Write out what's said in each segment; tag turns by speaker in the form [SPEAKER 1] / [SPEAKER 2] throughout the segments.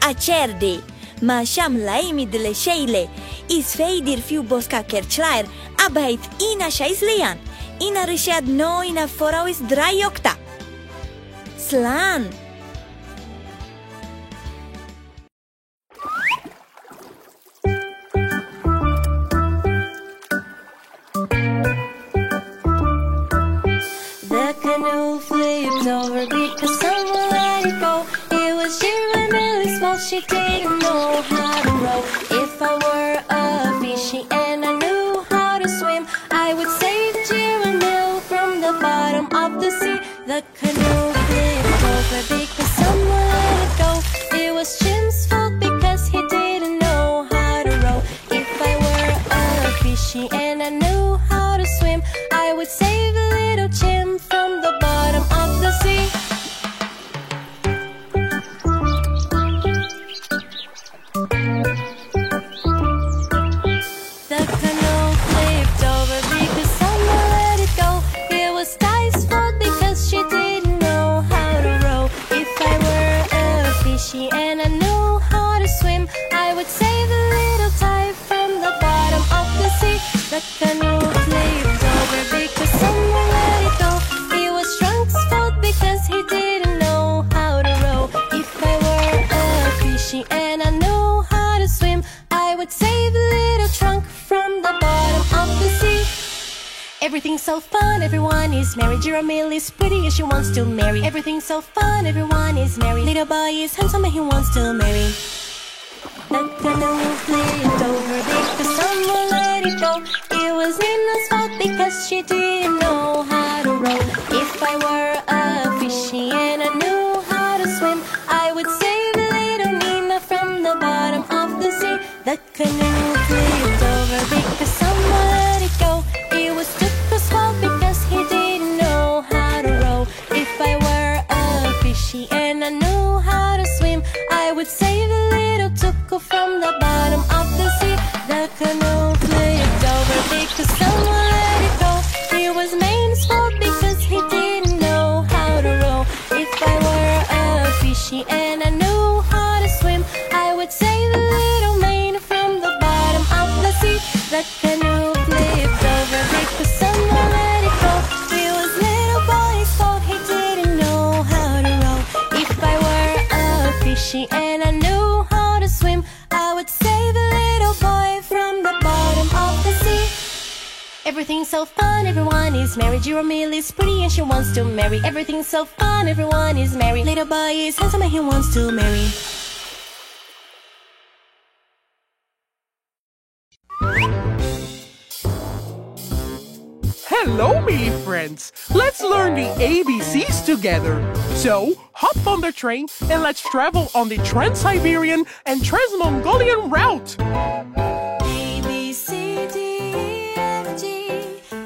[SPEAKER 1] a cerde, ma Samhlaíocht de le Sheile, is féidir fiú bosca kertlair, abait ina Shaislean, ina rishad no ina forawis Draiocta. Slan.
[SPEAKER 2] The canoe flipped over because someone let it go. It was Giramille's fault, she didn't know how to row. If I were a fishy and I knew how to swim, I would save Giramille from the bottom of the sea. The canoe flipped over because someone let it go. It was Jim's fault because he didn't know how to row. If I were a fishy and I knew how to swim, I would save little Jim from the bottom of the sea. The canoe flipped over because someone let it go. It was Ty's fault because she didn't know how to row. If I were a fishy and I knew how to swim, I would save the little Ty from the bottom of the sea. The canoe flipped over because someone let it go. It was Trunk's fault because he didn't know how to row. If I were a fishy and I knew how to swim, I would save the little Trunk from the bottom of the sea. Everything's so fun, everyone is merry. Giramille is pretty and she wants to marry. Everything's so fun, everyone is merry. Little boy is handsome and he wants to marry. The canoe flipped over because someone let it go. It was Nina's fault because she didn't know how to row. If I were a fishy and I knew how to swim, I would save little Nina from the bottom of the sea. The canoe flipped over because someone let it go. It was Tuco's fault because he didn't know how to row. If I were a fishy and I knew how to swim, I would save little Tuco from the bottom of the sea. The canoe flipped over because someone let it go. It was Main's fault because he didn't know how to row. If I were a fishy and I knew how to swim, I would save little Main from the bottom of the sea. The canoe flipped over because someone let it go. It was little boy's fault, he didn't know how to row. If I were a fishy and I knew how to swim, I would save the little boy from the bottom of the sea. Everything's so fun, everyone is merry. Giramille is pretty and she wants to marry. Everything's so fun, everyone is merry. Little boy is handsome and he wants to marry.
[SPEAKER 3] Hello, me friends! Let's learn the ABCs together. So, hop on the train and let's travel on the Trans-Siberian and Trans-Mongolian route.
[SPEAKER 2] A, B, C, D, E, F, G,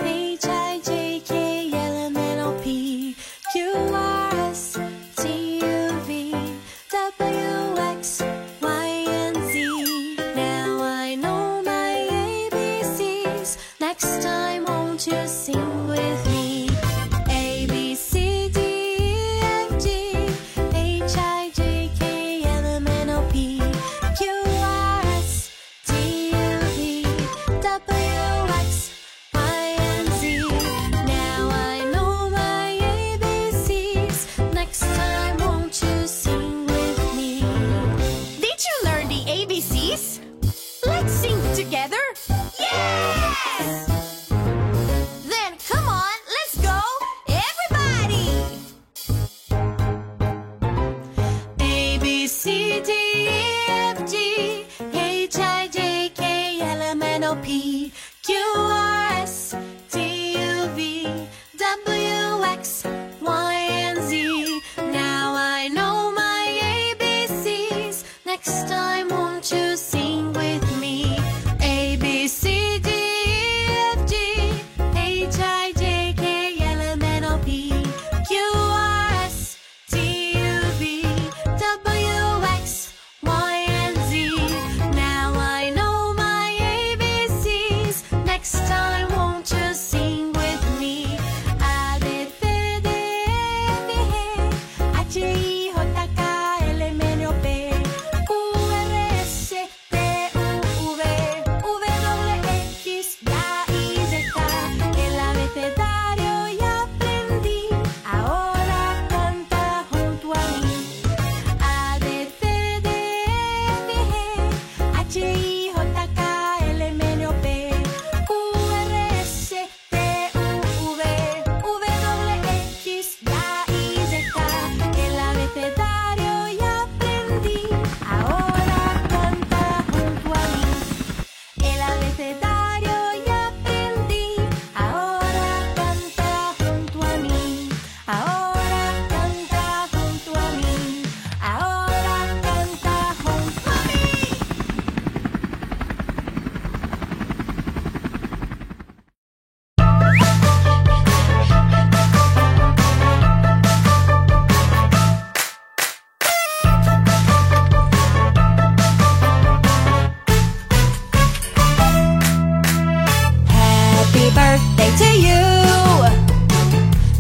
[SPEAKER 2] H, I, J, K, L, M, N, O, P, Q, R, S, T, U, V, W, X, Y, and Z. Now I know my ABCs. Next time, won't you sing with me? A, B, C, D, E, F, G, H, I, J, K, L, M, N, O, P, Q, R, S, T,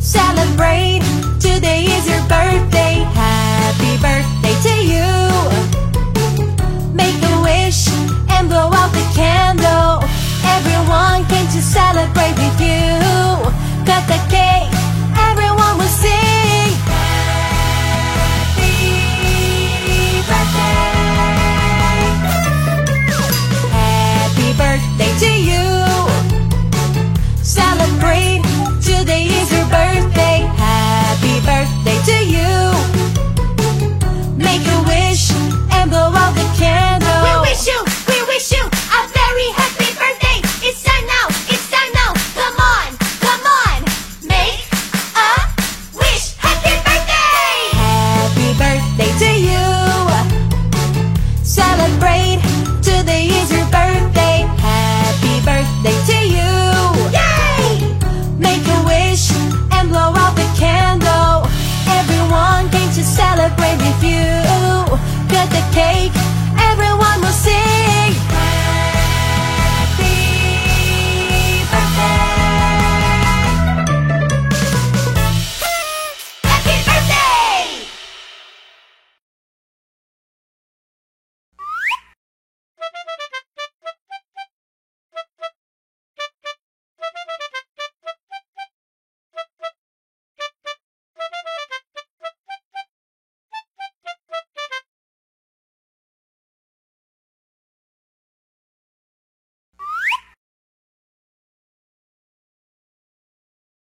[SPEAKER 2] celebrate. Today